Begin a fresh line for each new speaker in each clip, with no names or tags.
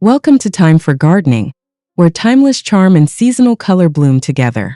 Welcome to Time for Gardening, where timeless charm and seasonal color bloom together.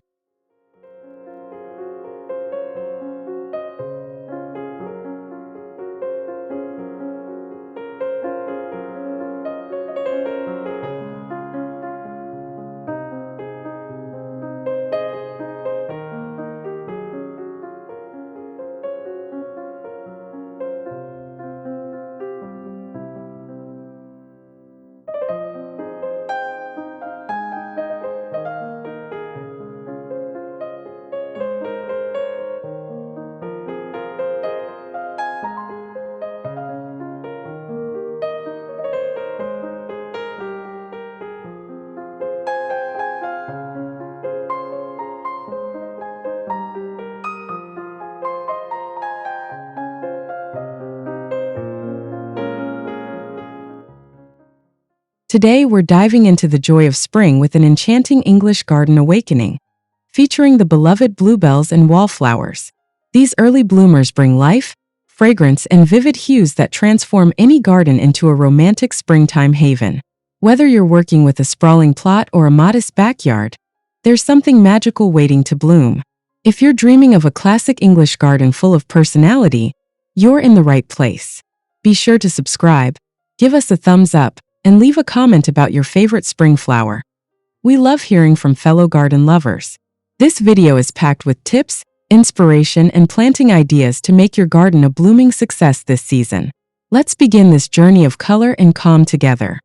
Today, we're diving into the joy of spring with an enchanting English garden awakening, featuring the beloved bluebells and wallflowers. These early bloomers bring life, fragrance, and vivid hues that transform any garden into a romantic springtime haven. Whether you're working with a sprawling plot or a modest backyard, there's something magical waiting to bloom. If you're dreaming of a classic English garden full of personality, you're in the right place. Be sure to subscribe, give us a thumbs up, and leave a comment about your favorite spring flower. We love hearing from fellow garden lovers. This video is packed with tips, inspiration, and planting ideas to make your garden a blooming success this season. Let's begin this journey of color and calm together.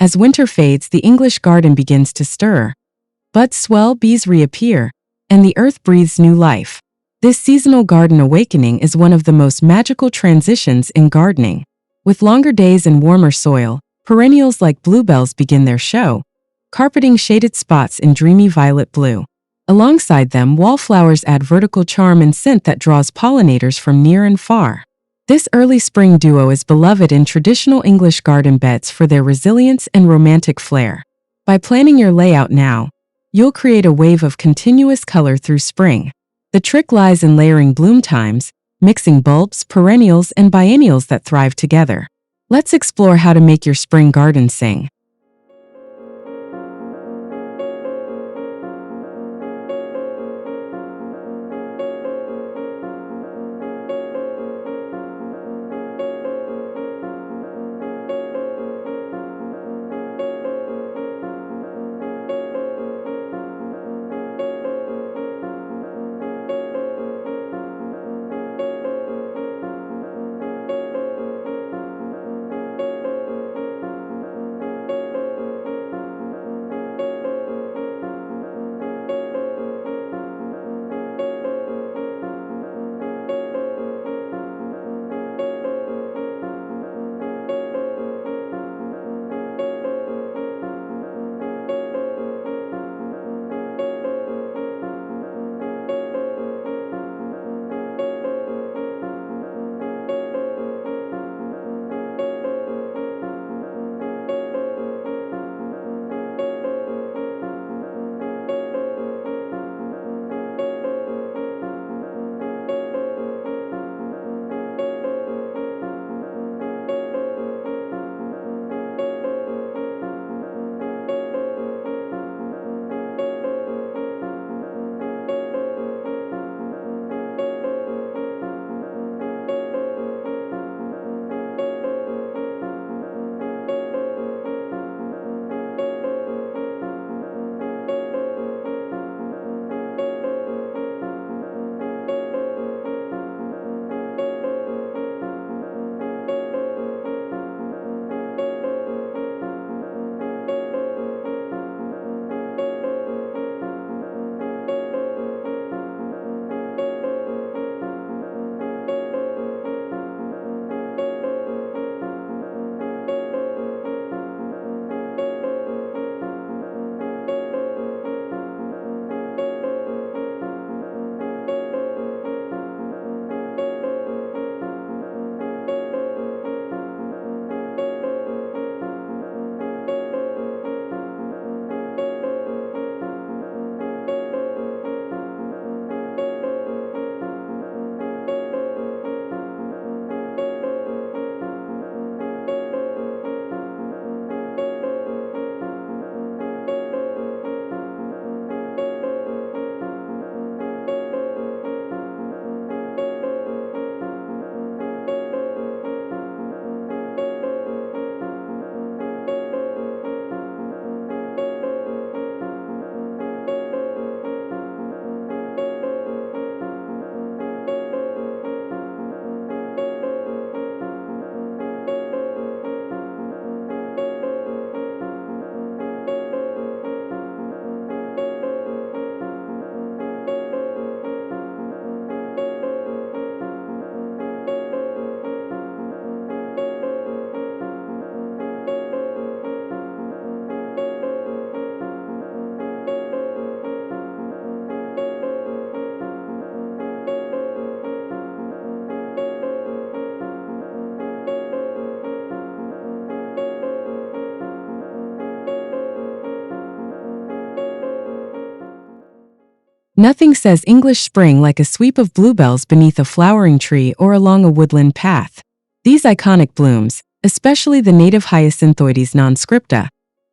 As winter fades, the English garden begins to stir. Buds swell, bees reappear, and the earth breathes new life. This seasonal garden awakening is one of the most magical transitions in gardening. With longer days and warmer soil, perennials like bluebells begin their show, carpeting shaded spots in dreamy violet blue. Alongside them, wallflowers add vertical charm and scent that draws pollinators from near and far. This early spring duo is beloved in traditional English garden beds for their resilience and romantic flair. By planning your layout now, you'll create a wave of continuous color through spring. The trick lies in layering bloom times, mixing bulbs, perennials, and biennials that thrive together. Let's explore how to make your spring garden sing. Nothing says English spring like a sweep of bluebells beneath a flowering tree or along a woodland path. These iconic blooms, especially the native Hyacinthoides non-scripta,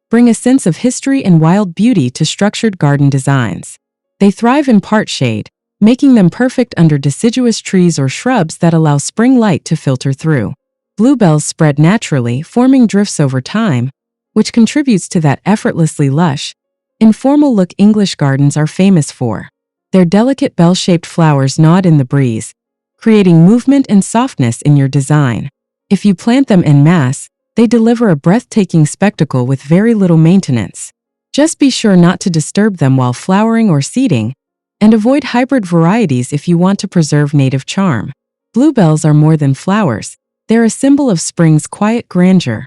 bring a sense of history and wild beauty to structured garden designs. They thrive in part shade, making them perfect under deciduous trees or shrubs that allow spring light to filter through. Bluebells spread naturally, forming drifts over time, which contributes to that effortlessly lush, informal look English gardens are famous for. Their delicate bell-shaped flowers nod in the breeze, creating movement and softness in your design. If you plant them en masse, They deliver a breathtaking spectacle with very little maintenance. Just be sure not to disturb them while flowering or seeding, and avoid hybrid varieties if you want to preserve native charm. Bluebells are more than flowers. They're a symbol of spring's quiet grandeur.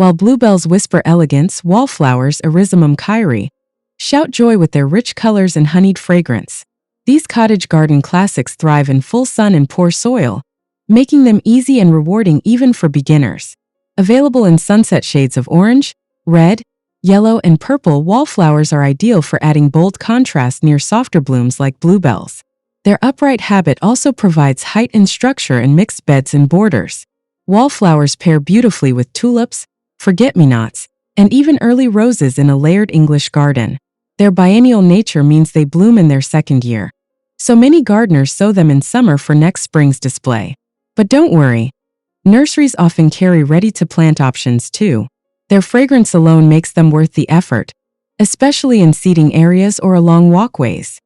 While bluebells whisper elegance, wallflowers, Erysimum kyrie, shout joy with their rich colors and honeyed fragrance. These cottage garden classics thrive in full sun and poor soil, making them easy and rewarding even for beginners. Available in sunset shades of orange, red, yellow, and purple, wallflowers are ideal for adding bold contrast near softer blooms like bluebells. Their upright habit also provides height and structure in mixed beds and borders. Wallflowers pair beautifully with tulips, forget-me-nots, and even early roses in a layered English garden. Their biennial nature means they bloom in their second year. So many gardeners sow them in summer for next spring's display. But don't worry, nurseries often carry ready-to-plant options too. Their fragrance alone makes them worth the effort, especially in seating areas or along walkways.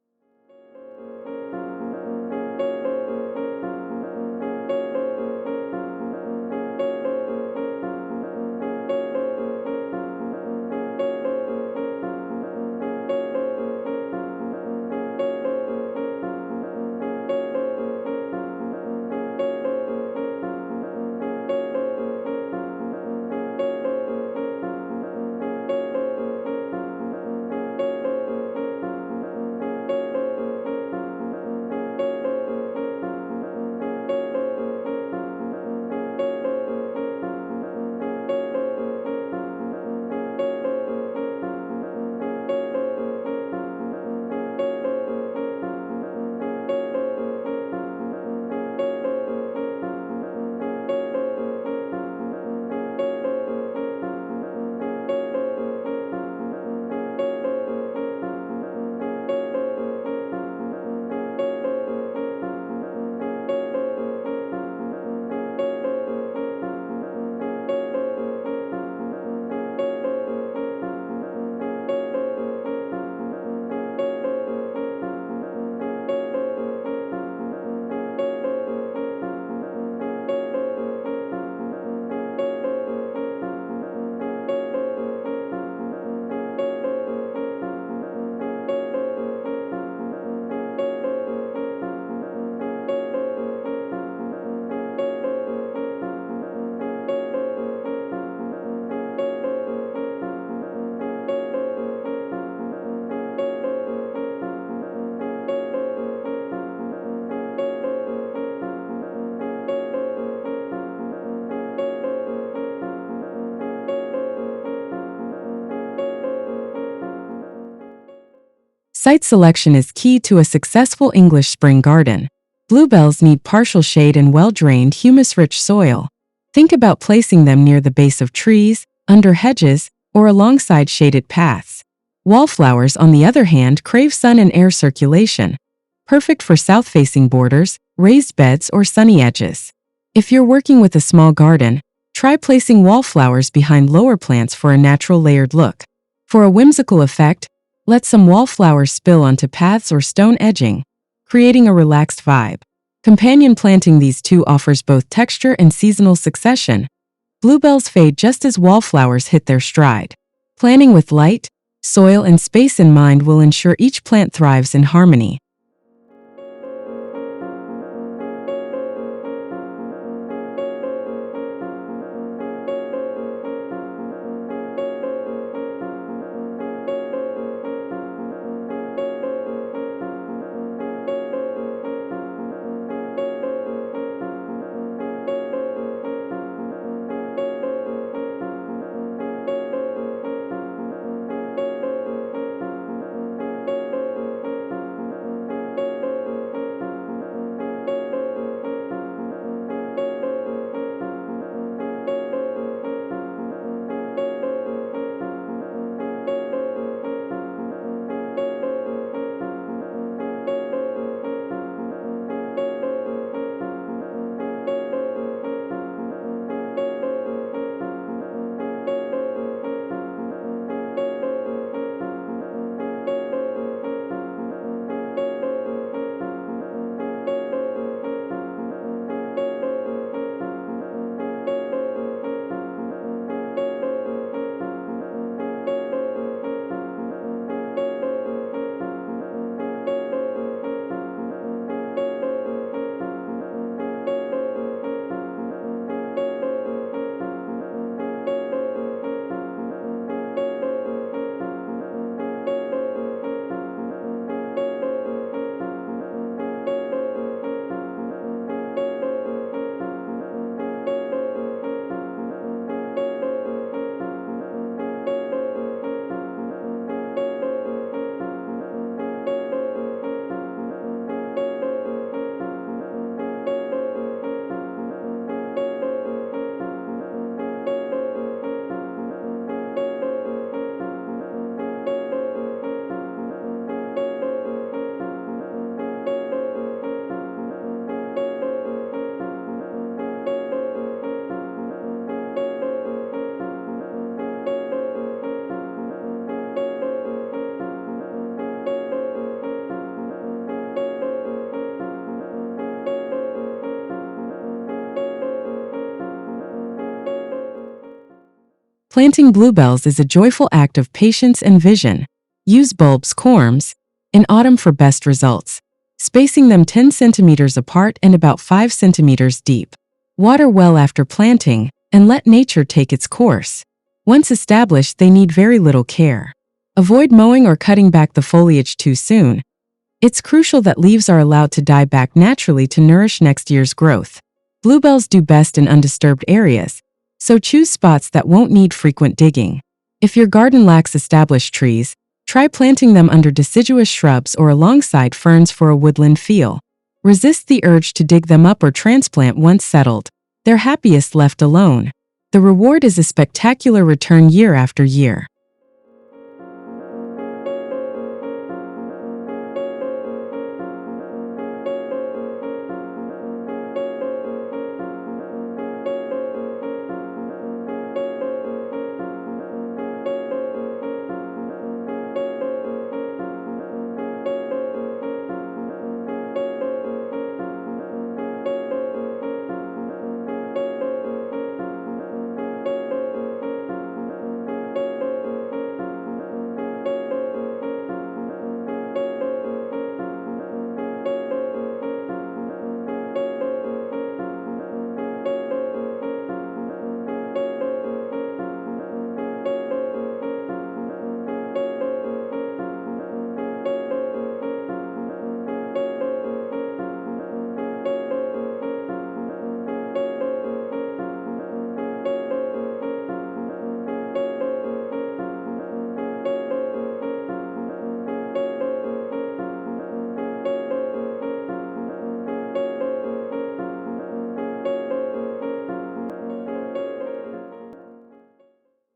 Site selection is key to a successful English spring garden. Bluebells need partial shade and well-drained, humus-rich soil. Think about placing them near the base of trees, under hedges, or alongside shaded paths. Wallflowers, on the other hand, crave sun and air circulation. Perfect for south-facing borders, raised beds, or sunny edges. If you're working with a small garden, try placing wallflowers behind lower plants for a natural layered look. For a whimsical effect, let some wallflowers spill onto paths or stone edging, creating a relaxed vibe. Companion planting these two offers both texture and seasonal succession. Bluebells fade just as wallflowers hit their stride. Planting with light, soil, and space in mind will ensure each plant thrives in harmony. Planting bluebells is a joyful act of patience and vision. Use bulbs corms in autumn for best results, spacing them 10 centimeters apart and about 5 centimeters deep. Water well after planting and let nature take its course. Once established, they need very little care. Avoid mowing or cutting back the foliage too soon. It's crucial that leaves are allowed to die back naturally to nourish next year's growth. Bluebells do best in undisturbed areas, so choose spots that won't need frequent digging. If your garden lacks established trees, try planting them under deciduous shrubs or alongside ferns for a woodland feel. Resist the urge to dig them up or transplant once settled. They're happiest left alone. The reward is a spectacular return year after year.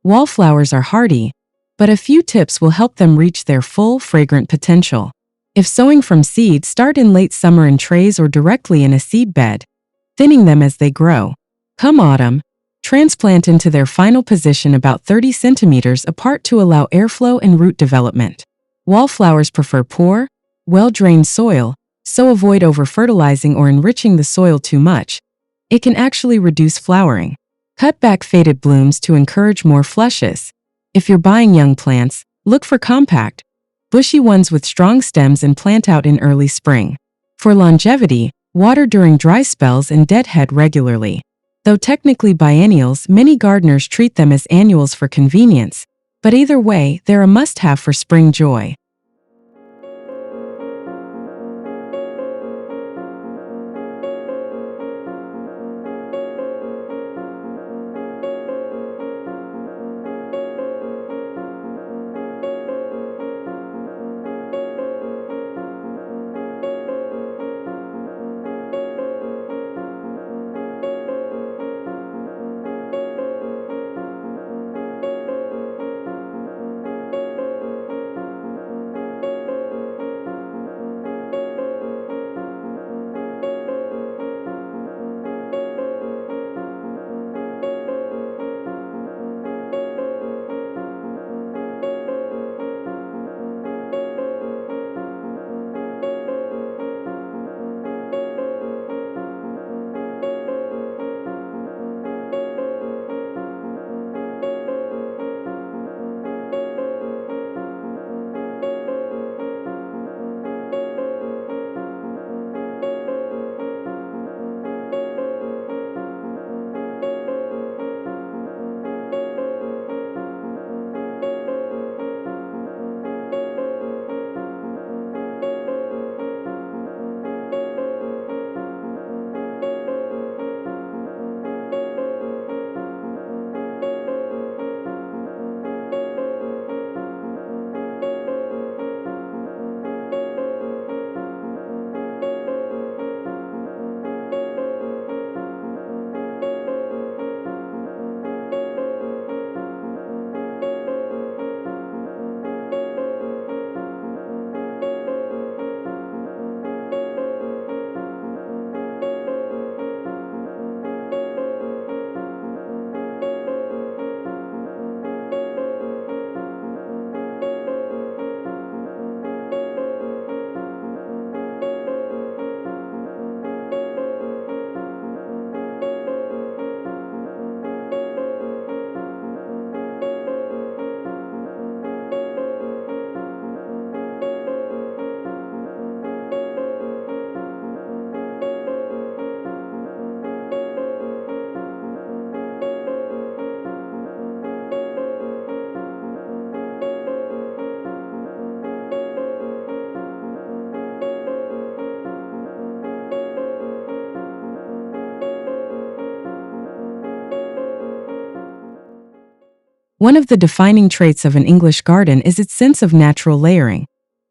Wallflowers are hardy, but a few tips will help them reach their full, fragrant potential. If sowing from seed, start in late summer in trays or directly in a seed bed, thinning them as they grow. Come autumn, transplant into their final position about 30 centimeters apart to allow airflow and root development. Wallflowers prefer poor, well-drained soil, so avoid over-fertilizing or enriching the soil too much. It can actually reduce flowering. Cut back faded blooms to encourage more flushes. If you're buying young plants, look for compact, bushy ones with strong stems and plant out in early spring. For longevity, water during dry spells and deadhead regularly. Though technically biennials, many gardeners treat them as annuals for convenience, but either way, they're a must-have for spring joy. One of the defining traits of an English garden is its sense of natural layering,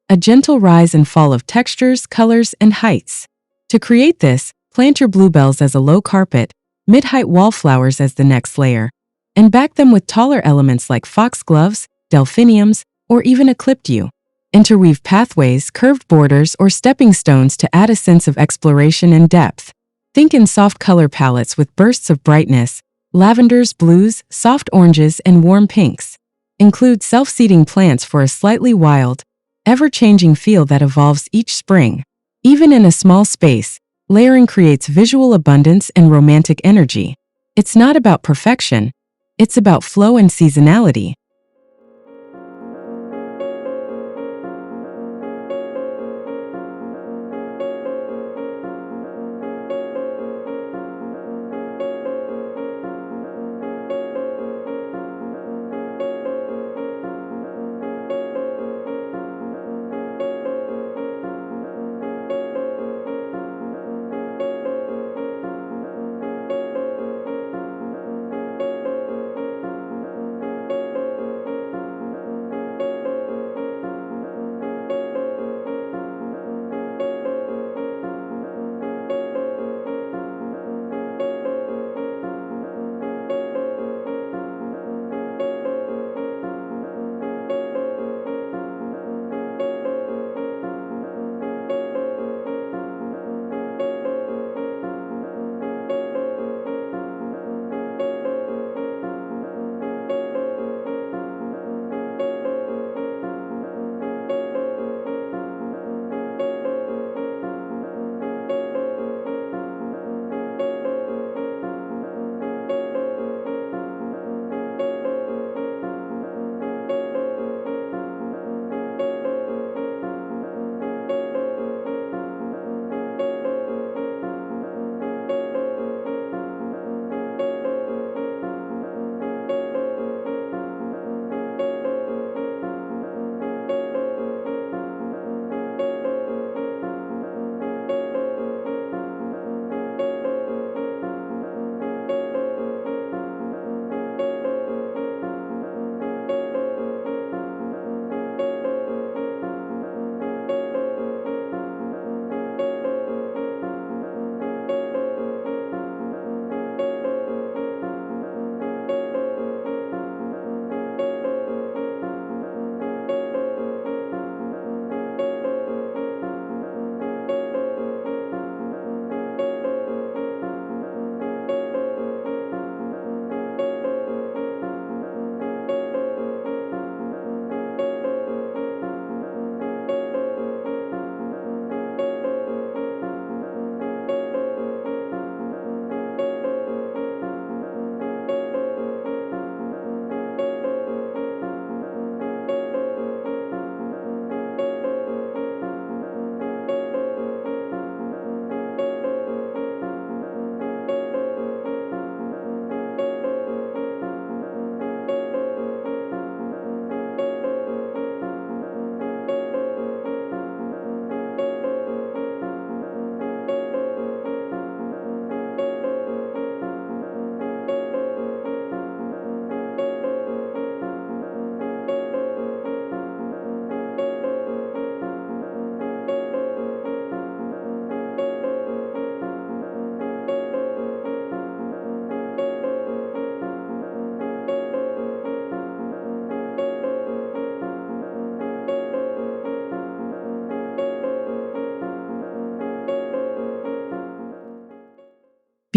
a gentle rise and fall of textures, colors, and heights. To create this, plant your bluebells as a low carpet, mid-height wallflowers as the next layer, and back them with taller elements like foxgloves, delphiniums, or even ecliptue. Interweave pathways, curved borders, or stepping stones to add a sense of exploration and depth. Think in soft color palettes with bursts of brightness, lavenders, blues, soft oranges, and warm pinks. Include self-seeding plants for a slightly wild, ever-changing feel that evolves each spring. Even in a small space, layering creates visual abundance and romantic energy. It's not about perfection, it's about flow and seasonality.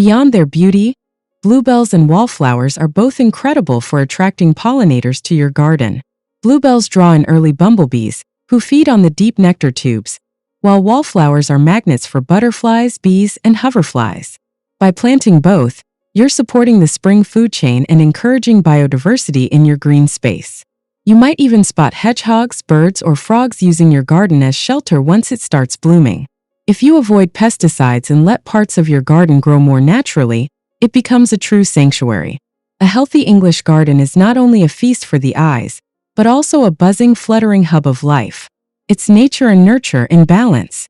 Beyond their beauty, bluebells and wallflowers are both incredible for attracting pollinators to your garden. Bluebells draw in early bumblebees, who feed on the deep nectar tubes, while wallflowers are magnets for butterflies, bees, and hoverflies. By planting both, you're supporting the spring food chain and encouraging biodiversity in your green space. You might even spot hedgehogs, birds, or frogs using your garden as shelter once it starts blooming. If you avoid pesticides and let parts of your garden grow more naturally, it becomes a true sanctuary. A healthy English garden is not only a feast for the eyes, but also a buzzing, fluttering hub of life. It's nature and nurture in balance.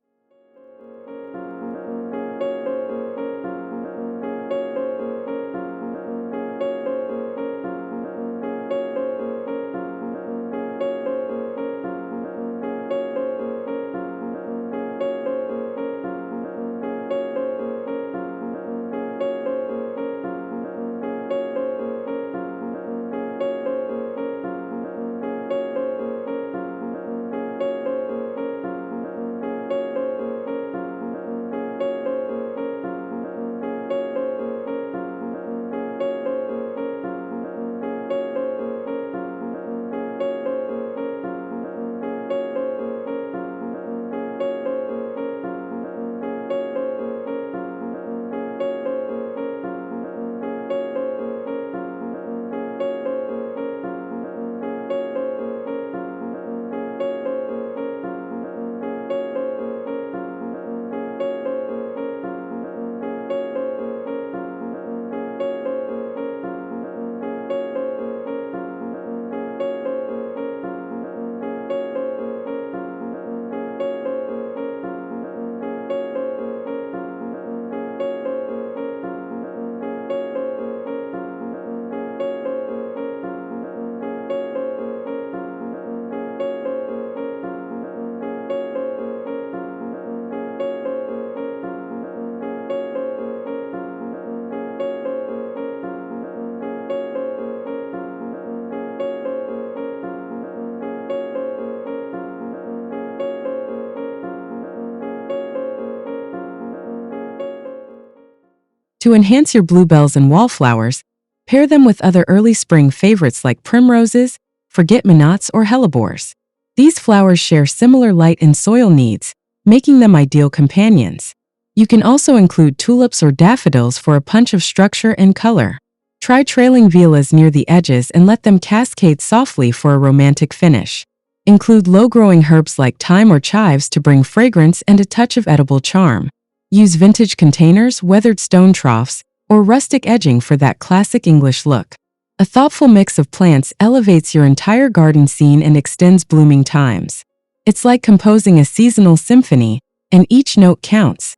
To enhance your bluebells and wallflowers, pair them with other early spring favorites like primroses, forget-me-nots, or hellebores. These flowers share similar light and soil needs, making them ideal companions. You can also include tulips or daffodils for a punch of structure and color. Try trailing violas near the edges and let them cascade softly for a romantic finish. Include low-growing herbs like thyme or chives to bring fragrance and a touch of edible charm. Use vintage containers, weathered stone troughs, or rustic edging for that classic English look. A thoughtful mix of plants elevates your entire garden scene and extends blooming times. It's like composing a seasonal symphony, and each note counts.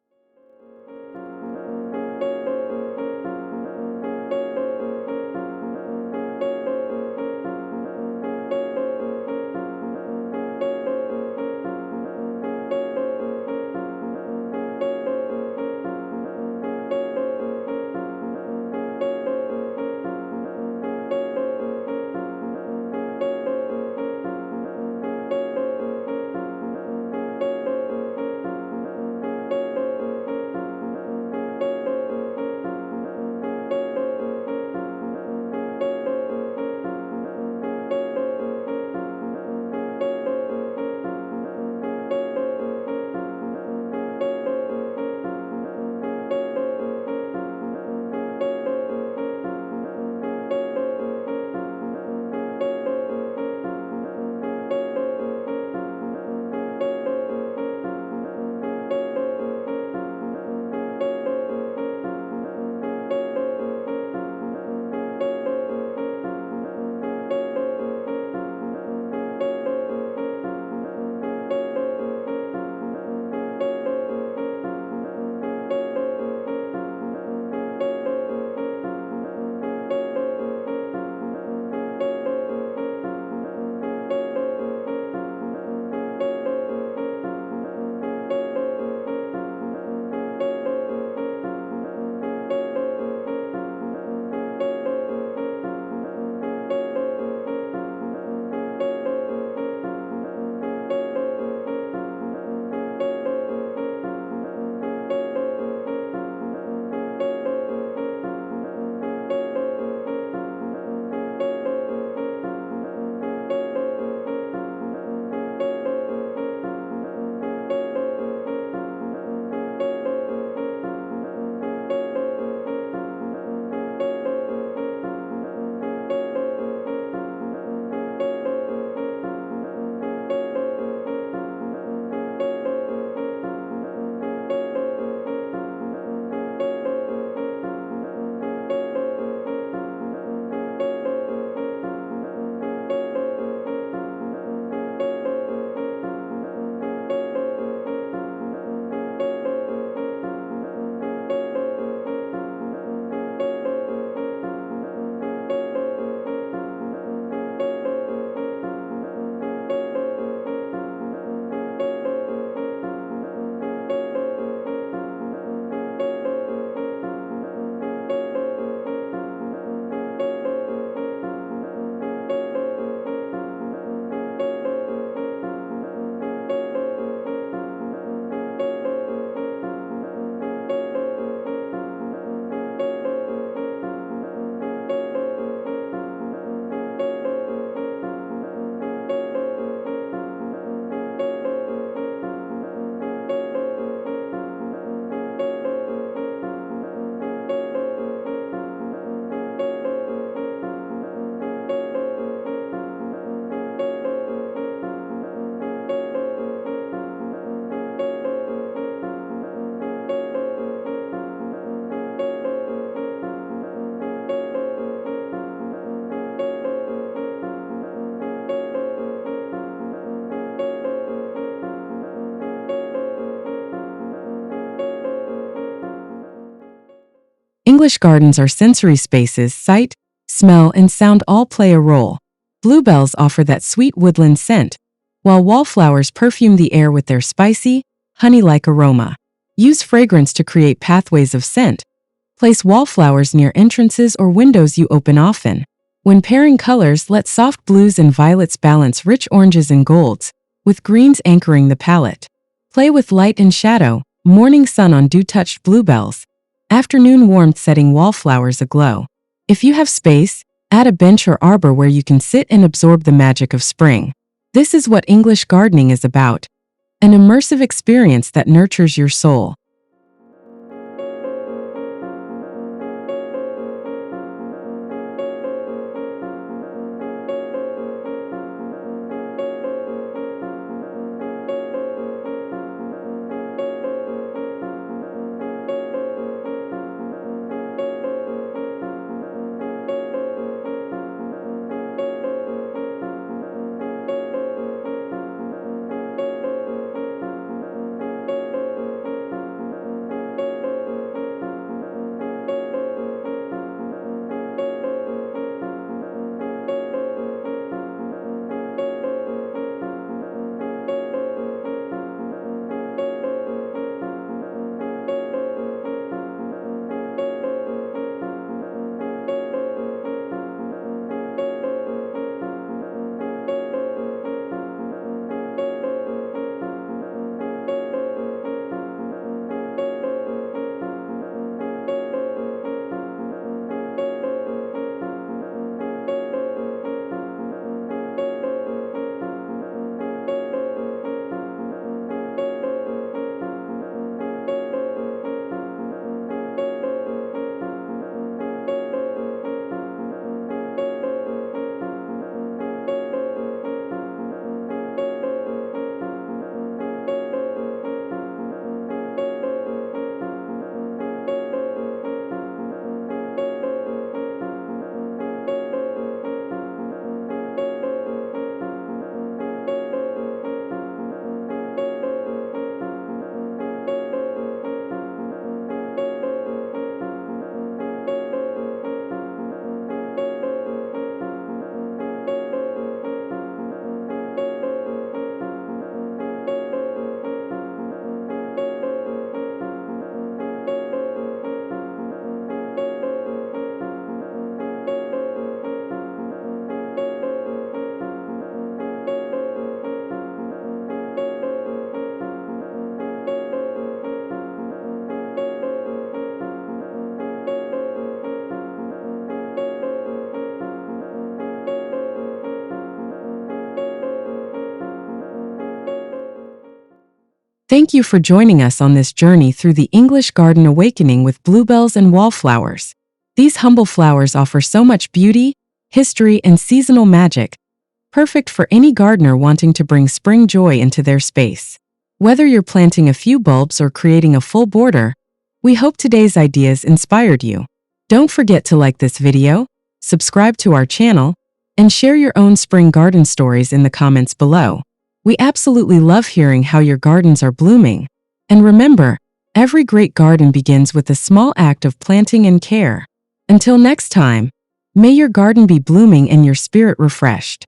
English gardens are sensory spaces. Sight, smell, and sound all play a role. Bluebells offer that sweet woodland scent, while wallflowers perfume the air with their spicy, honey-like aroma. Use fragrance to create pathways of scent. Place wallflowers near entrances or windows you open often. When pairing colors, let soft blues and violets balance rich oranges and golds, with greens anchoring the palette. Play with light and shadow, morning sun on dew-touched bluebells, afternoon warmth setting wallflowers aglow. If you have space, add a bench or arbor where you can sit and absorb the magic of spring. This is what English gardening is about, an immersive experience that nurtures your soul. Thank you for joining us on this journey through the English garden awakening with bluebells and wallflowers. These humble flowers offer so much beauty, history, and seasonal magic, perfect for any gardener wanting to bring spring joy into their space. Whether you're planting a few bulbs or creating a full border, we hope today's ideas inspired you. Don't forget to like this video, subscribe to our channel, and share your own spring garden stories in the comments below. We absolutely love hearing how your gardens are blooming. And remember, every great garden begins with a small act of planting and care. Until next time, may your garden be blooming and your spirit refreshed.